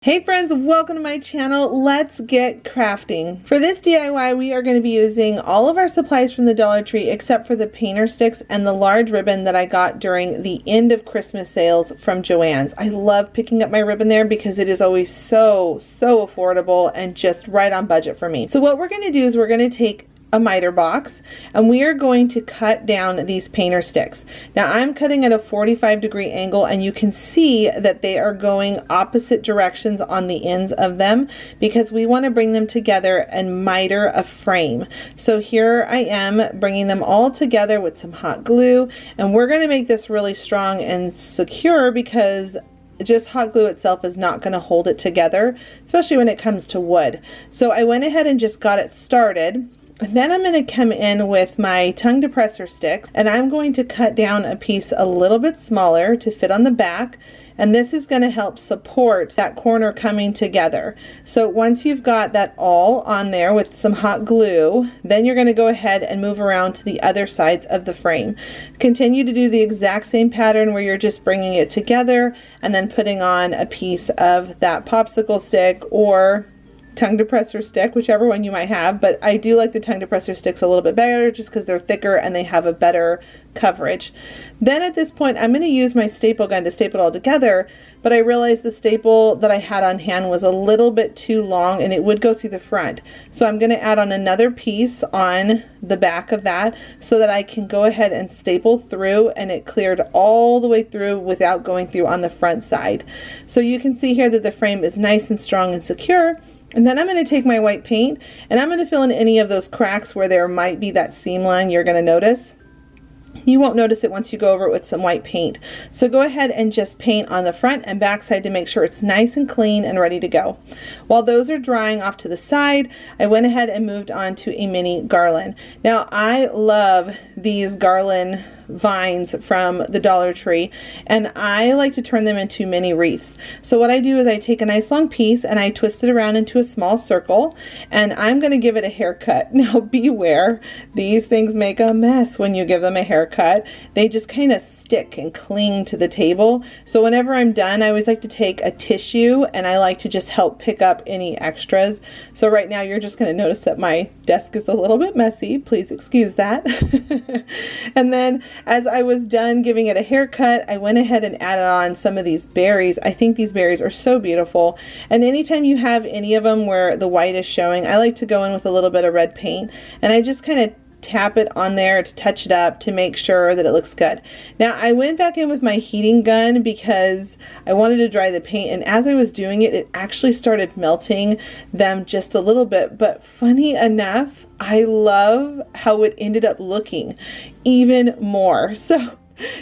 Hey friends, welcome to my channel. Let's get crafting. For this DIY, we are going to be using all of our supplies from the Dollar Tree except for the painter sticks and the large ribbon that I got during the end of Christmas sales from Joann's. I love picking up my ribbon there because it is always so affordable and just right on budget for me. So what we're going to do is we're going to take a miter box and we are going to cut down these painter sticks. Now I'm cutting at a 45-degree angle and you can see that they are going opposite directions on the ends of them because we want to bring them together and miter a frame. So here I am bringing them all together with some hot glue, and we're going to make this really strong and secure because just hot glue itself is not going to hold it together, especially when it comes to wood. So I went ahead and just got it started. And then I'm going to come in with my tongue depressor sticks and I'm going to cut down a piece a little bit smaller to fit on the back, and this is going to help support that corner coming together. So once you've got that all on there with some hot glue, then you're going to go ahead and move around to the other sides of the frame. Continue to do the exact same pattern where you're just bringing it together and then putting on a piece of that popsicle stick or tongue depressor stick, whichever one you might have, but I do like the tongue depressor sticks a little bit better just because they're thicker and they have a better coverage. Then at this point I'm going to use my staple gun to staple it all together, but I realized the staple that I had on hand was a little bit too long and it would go through the front. So I'm going to add on another piece on the back of that so that I can go ahead and staple through, and it cleared all the way through without going through on the front side. So you can see here that the frame is nice and strong and secure. And then I'm going to take my white paint and I'm going to fill in any of those cracks where there might be that seam line you're going to notice. You won't notice it once you go over it with some white paint. So go ahead and just paint on the front and back side to make sure it's nice and clean and ready to go. While those are drying off to the side, I went ahead and moved on to a mini garland. Now I love these garland vines from the Dollar Tree, and I like to turn them into mini wreaths. So what I do is I take a nice long piece and I twist it around into a small circle, and I'm going to give it a haircut. Now beware, these things make a mess when you give them a haircut. They just kind of stick and cling to the table. So whenever I'm done, I always like to take a tissue and I like to just help pick up any extras. So right now you're just going to notice that my desk is a little bit messy. Please excuse that. And then as I was done giving it a haircut, I went ahead and added on some of these berries. I think these berries are so beautiful. And anytime you have any of them where the white is showing, I like to go in with a little bit of red paint and I just kind of tap it on there to touch it up to make sure that it looks good. Now I went back in with my heating gun because I wanted to dry the paint, and as I was doing it, it actually started melting them just a little bit, but funny enough, I love how it ended up looking even more. So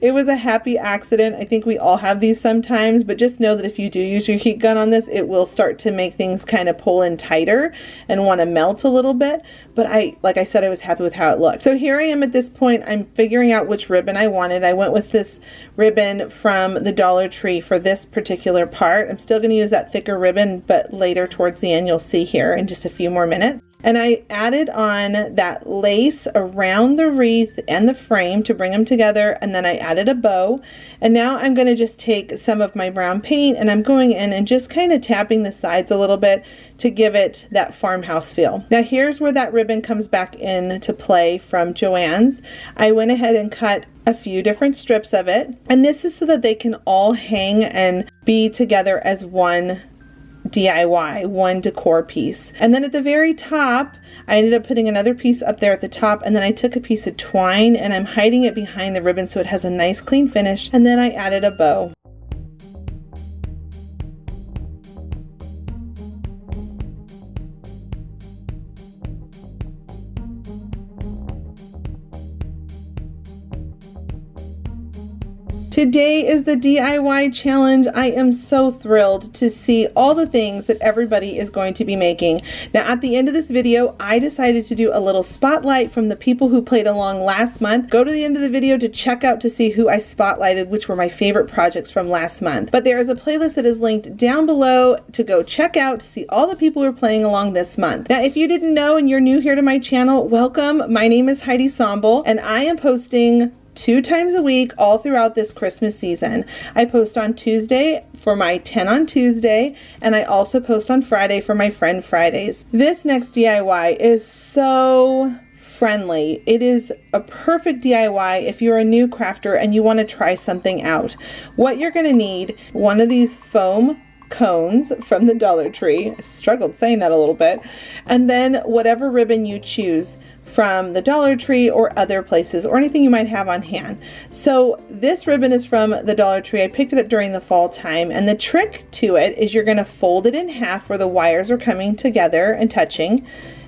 it was a happy accident. I think we all have these sometimes, but just know that if you do use your heat gun on this, it will start to make things kind of pull in tighter and want to melt a little bit. But like I said, I was happy with how it looked. So here I am at this point. I'm figuring out which ribbon I wanted. I went with this ribbon from the Dollar Tree for this particular part. I'm still going to use that thicker ribbon, but later towards the end, you'll see here in just a few more minutes. And I added on that lace around the wreath and the frame to bring them together, and then I added a bow. And now I'm going to just take some of my brown paint and I'm going in and just kind of tapping the sides a little bit to give it that farmhouse feel. Now here's where that ribbon comes back into play from Joann's. I went ahead and cut a few different strips of it, and this is so that they can all hang and be together as one DIY, one decor piece. And then at the very top, I ended up putting another piece up there at the top, and then I took a piece of twine and I'm hiding it behind the ribbon so it has a nice clean finish, and then I added a bow. Today is the DIY challenge. I am so thrilled to see all the things that everybody is going to be making. Now at the end of this video, I decided to do a little spotlight from the people who played along last month. Go to the end of the video to check out to see who I spotlighted, which were my favorite projects from last month. But there is a playlist that is linked down below to go check out to see all the people who are playing along this month. Now if you didn't know and you're new here to my channel, welcome. My name is Heidi Sonboul and I am posting 2 times a week all throughout this Christmas season. I post on Tuesday for my 10 on Tuesday, and I also post on Friday for my Friend Fridays. This next DIY is so friendly. It is a perfect DIY if you're a new crafter and you want to try something out. What you're going to need, one of these foam cones from the Dollar Tree. I struggled saying that a little bit. And then whatever ribbon you choose from the Dollar Tree or other places, or anything you might have on hand. So this ribbon is from the Dollar Tree. I picked it up during the fall time, and the trick to it is you're going to fold it in half where the wires are coming together and touching,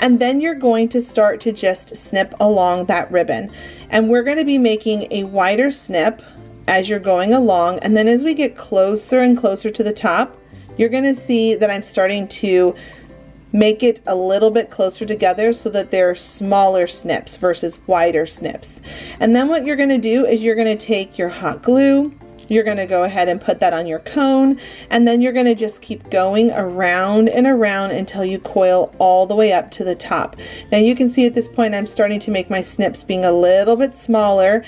and then you're going to start to just snip along that ribbon. And we're going to be making a wider snip as you're going along, and then as we get closer and closer to the top, you're going to see that I'm starting to make it a little bit closer together so that they're smaller snips versus wider snips. And then what you're going to do is you're going to take your hot glue, you're going to go ahead and put that on your cone, and then you're going to just keep going around and around until you coil all the way up to the top. Now you can see at this point I'm starting to make my snips being a little bit smaller.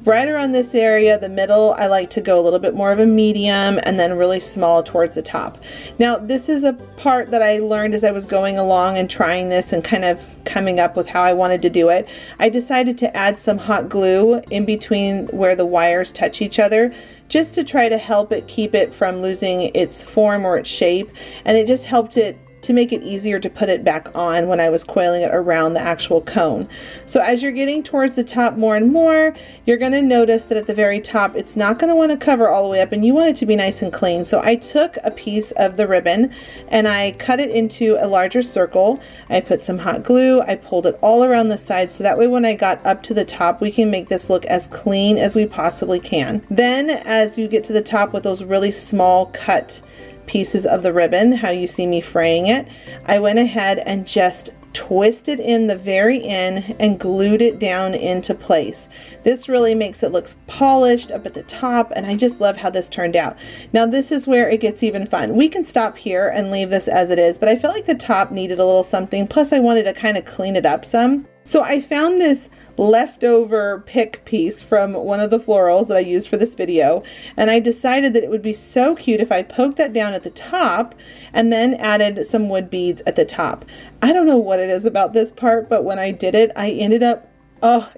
Right around this area, the middle, I like to go a little bit more of a medium and then really small towards the top. Now this is a part that I learned as I was going along and trying this and kind of coming up with how I wanted to do it. I decided to add some hot glue in between where the wires touch each other, just to try to help it keep it from losing its form or its shape, and it just helped it to make it easier to put it back on when I was coiling it around the actual cone. So as you're getting towards the top more and more, you're going to notice that at the very top it's not going to want to cover all the way up, and you want it to be nice and clean. So I took a piece of the ribbon and I cut it into a larger circle. I put some hot glue, I pulled it all around the side, so that way when I got up to the top we can make this look as clean as we possibly can. Then as you get to the top with those really small cut pieces of the ribbon, how you see me fraying it, I went ahead and just twisted in the very end and glued it down into place. This really makes it look polished up at the top, and I just love how this turned out. Now this is where it gets even fun. We can stop here and leave this as it is, but I felt like the top needed a little something, plus I wanted to kind of clean it up some. So I found this leftover pick piece from one of the florals that I used for this video, and I decided that it would be so cute if I poked that down at the top and then added some wood beads at the top. I don't know what it is about this part, but when I did it, I ended up,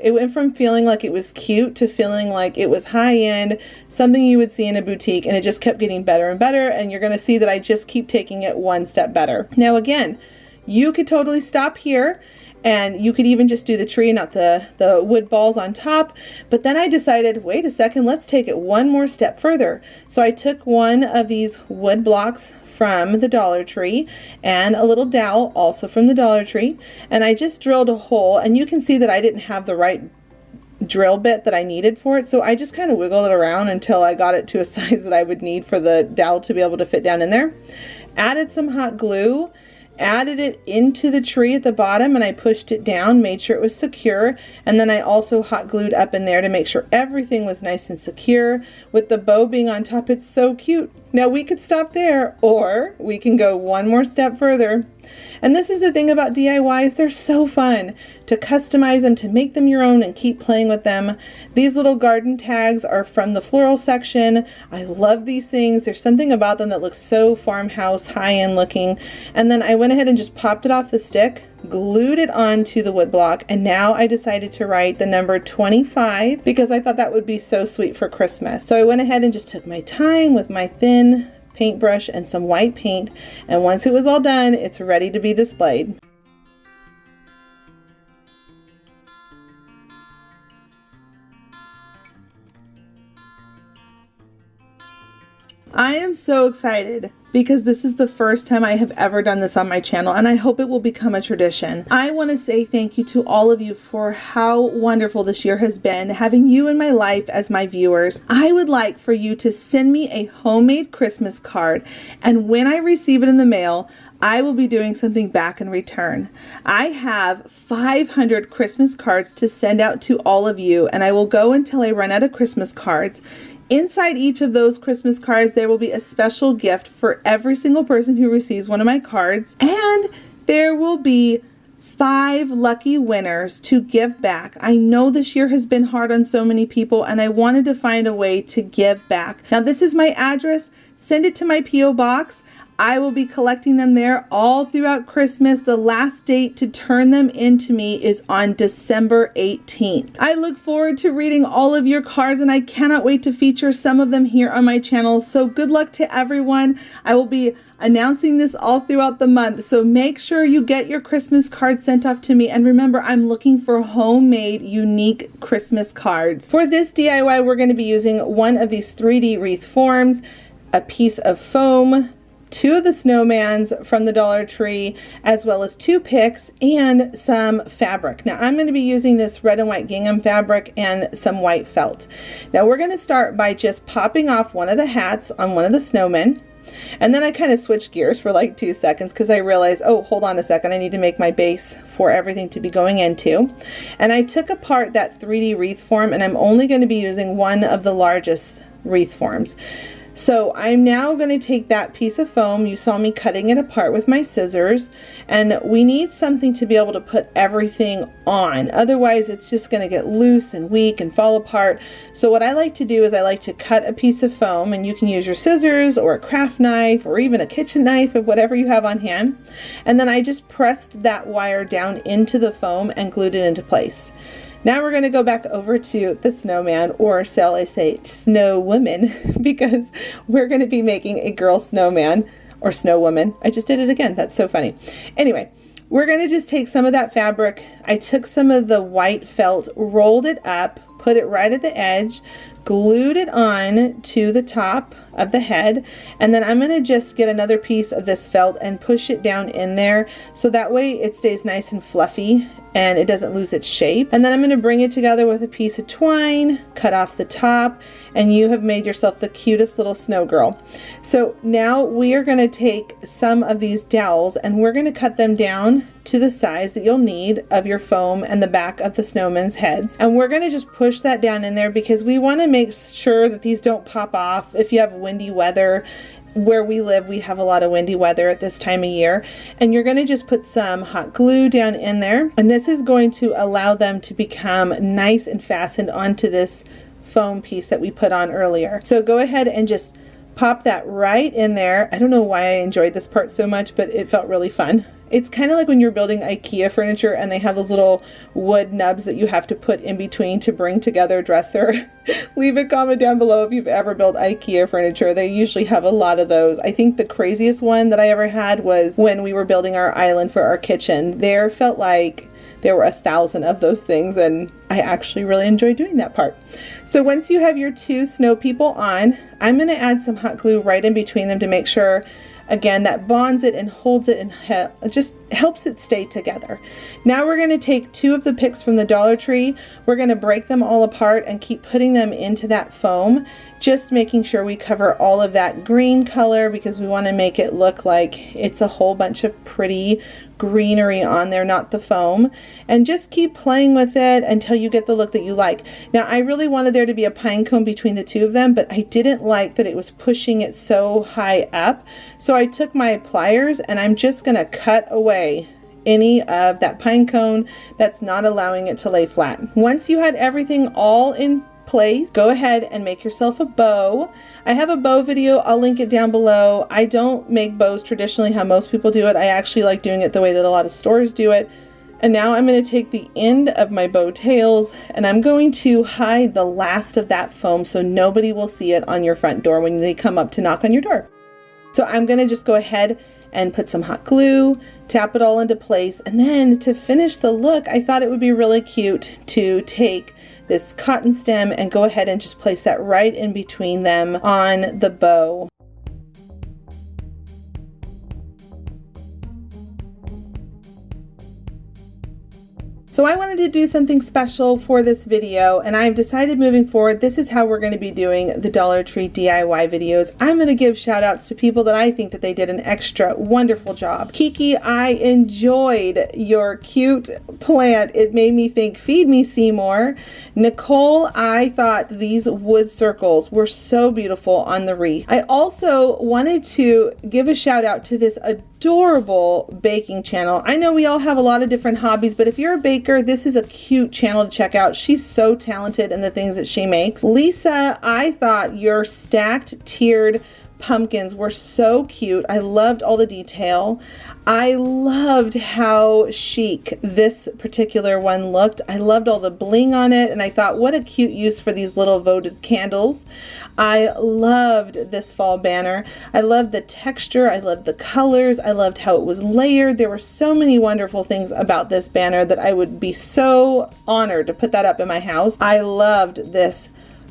it went from feeling like it was cute to feeling like it was high-end, something you would see in a boutique, and it just kept getting better and better, and you're going to see that I just keep taking it one step better. Now again, you could totally stop here, and you could even just do the tree, not the wood balls on top. But then I decided, wait a second, let's take it one more step further. So I took one of these wood blocks from the Dollar Tree and a little dowel also from the Dollar Tree, and I just drilled a hole, and you can see that I didn't have the right drill bit that I needed for it, so I just kind of wiggled it around until I got it to a size that I would need for the dowel to be able to fit down in there. Added some hot glue, added it into the tree at the bottom, and I pushed it down, made sure it was secure, and then I also hot glued up in there to make sure everything was nice and secure. With the bow being on top, it's so cute. Now we could stop there, or we can go one more step further. And this is the thing about DIYs, they're so fun to customize them, to make them your own and keep playing with them. These little garden tags are from the floral section. I love these things. There's something about them that looks so farmhouse, high-end looking. And then I went ahead and just popped it off the stick, glued it onto the wood block, and now I decided to write the number 25 because I thought that would be so sweet for Christmas. So I went ahead and just took my time with my thin paintbrush and some white paint, and once it was all done, it's ready to be displayed. I am so excited because this is the first time I have ever done this on my channel, and I hope it will become a tradition. I want to say thank you to all of you for how wonderful this year has been, having you in my life as my viewers. I would like for you to send me a homemade Christmas card, and when I receive it in the mail, I will be doing something back in return. I have 500 Christmas cards to send out to all of you, and I will go until I run out of Christmas cards. Inside each of those Christmas cards, there will be a special gift for every single person who receives one of my cards, and there will be 5 lucky winners to give back. I know this year has been hard on so many people, and I wanted to find a way to give back. Now, this is my address. Send it to my P.O. box. I will be collecting them there all throughout Christmas. The last date to turn them into me is on December 18th. I look forward to reading all of your cards, and I cannot wait to feature some of them here on my channel. So good luck to everyone. I will be announcing this all throughout the month, so make sure you get your Christmas cards sent off to me. And remember, I'm looking for homemade, unique Christmas cards. For this DIY, we're going to be using one of these 3D wreath forms, a piece of foam, 2 of the snowmans from the Dollar Tree, as well as 2 picks and some fabric. Now I'm going to be using this red and white gingham fabric and some white felt. Now we're going to start by just popping off one of the hats on one of the snowmen. And then I kind of switched gears for like 2 seconds because I realized, oh, hold on a second, I need to make my base for everything to be going into. And I took apart that 3D wreath form, and I'm only going to be using one of the largest wreath forms. So I'm now going to take that piece of foam. You saw me cutting it apart with my scissors, and we need something to be able to put everything on. Otherwise, it's just going to get loose and weak and fall apart. So what I like to do is I like to cut a piece of foam, and you can use your scissors or a craft knife or even a kitchen knife of whatever you have on hand. And then I just pressed that wire down into the foam and glued it into place. Now we're going to go back over to the snowman, or shall I say snow woman, because we're going to be making a girl snowman or snow woman. I just did it again. That's so funny. Anyway, we're going to just take some of that fabric. I took some of the white felt, rolled it up, put it right at the edge, glued it on to the top of the head, and then I'm going to just get another piece of this felt and push it down in there so that way it stays nice and fluffy and it doesn't lose its shape. And then I'm going to bring it together with a piece of twine, cut off the top, and you have made yourself the cutest little snow girl. So now we are going to take some of these dowels and we're going to cut them down to the size that you'll need of your foam and the back of the snowman's heads. And we're going to just push that down in there because we want to make sure that these don't pop off if you have windy weather. Where we live, we have a lot of windy weather at this time of year, and you're going to just put some hot glue down in there, and this is going to allow them to become nice and fastened onto this foam piece that we put on earlier. So go ahead and just pop that right in there. I don't know why I enjoyed this part so much, but it felt really fun. It's kind of like when you're building IKEA furniture and they have those little wood nubs that you have to put in between to bring together a dresser. Leave a comment down below if you've ever built IKEA furniture. They usually have a lot of those. I think the craziest one that I ever had was when we were building our island for our kitchen. There felt like there were 1,000 of those things, and I actually really enjoyed doing that part. So once you have your 2 snow people on, I'm going to add some hot glue right in between them to make sure, again, that bonds it and holds it and just helps it stay together. Now we're going to take 2 of the picks from the Dollar Tree. We're going to break them all apart and keep putting them into that foam, just making sure we cover all of that green color because we want to make it look like it's a whole bunch of pretty greenery on there, not the foam. And just keep playing with it until you get the look that you like. Now I really wanted there to be a pine cone between the 2 of them, but I didn't like that it was pushing it so high up. So I took my pliers and I'm just going to cut away any of that pine cone that's not allowing it to lay flat. Once you had everything all in place, go ahead and make yourself a bow. I have a bow video, I'll link it down below. I don't make bows traditionally how most people do it. I actually like doing it the way that a lot of stores do it. And now I'm going to take the end of my bow tails and I'm going to hide the last of that foam so nobody will see it on your front door when they come up to knock on your door. So I'm going to just go ahead and put some hot glue, tap it all into place, and then to finish the look, I thought it would be really cute to take this cotton stem and go ahead and just place that right in between them on the bow. So I wanted to do something special for this video, and I've decided moving forward, this is how we're going to be doing the Dollar Tree DIY videos. I'm going to give shout outs to people that I think that they did an extra wonderful job. Kiki, I enjoyed your cute plant. It made me think, feed me Seymour. Nicole, I thought these wood circles were so beautiful on the wreath. I also wanted to give a shout out to this adorable baking channel. I know we all have a lot of different hobbies, but if you're a baker, this is a cute channel to check out. She's so talented in the things that she makes. Lisa, I thought your stacked tiered pumpkins were so cute. I loved all the detail. I loved how chic this particular one looked. I loved all the bling on it, and I thought, what a cute use for these little votive candles. I loved this fall banner. I loved the texture. I loved the colors. I loved how it was layered. There were so many wonderful things about this banner that I would be so honored to put that up in my house. I loved this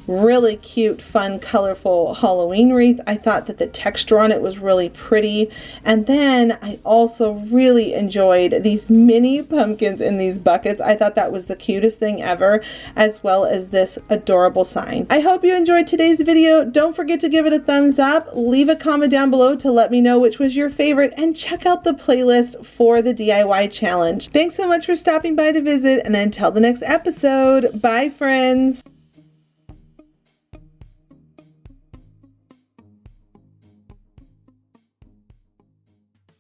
really cute, fun, colorful Halloween wreath. I thought that the texture on it was really pretty. And then I also really enjoyed these mini pumpkins in these buckets. I thought that was the cutest thing ever, as well as this adorable sign. I hope you enjoyed today's video. Don't forget to give it a thumbs up. Leave a comment down below to let me know which was your favorite, and check out the playlist for the DIY challenge. Thanks so much for stopping by to visit, and until the next episode, bye friends.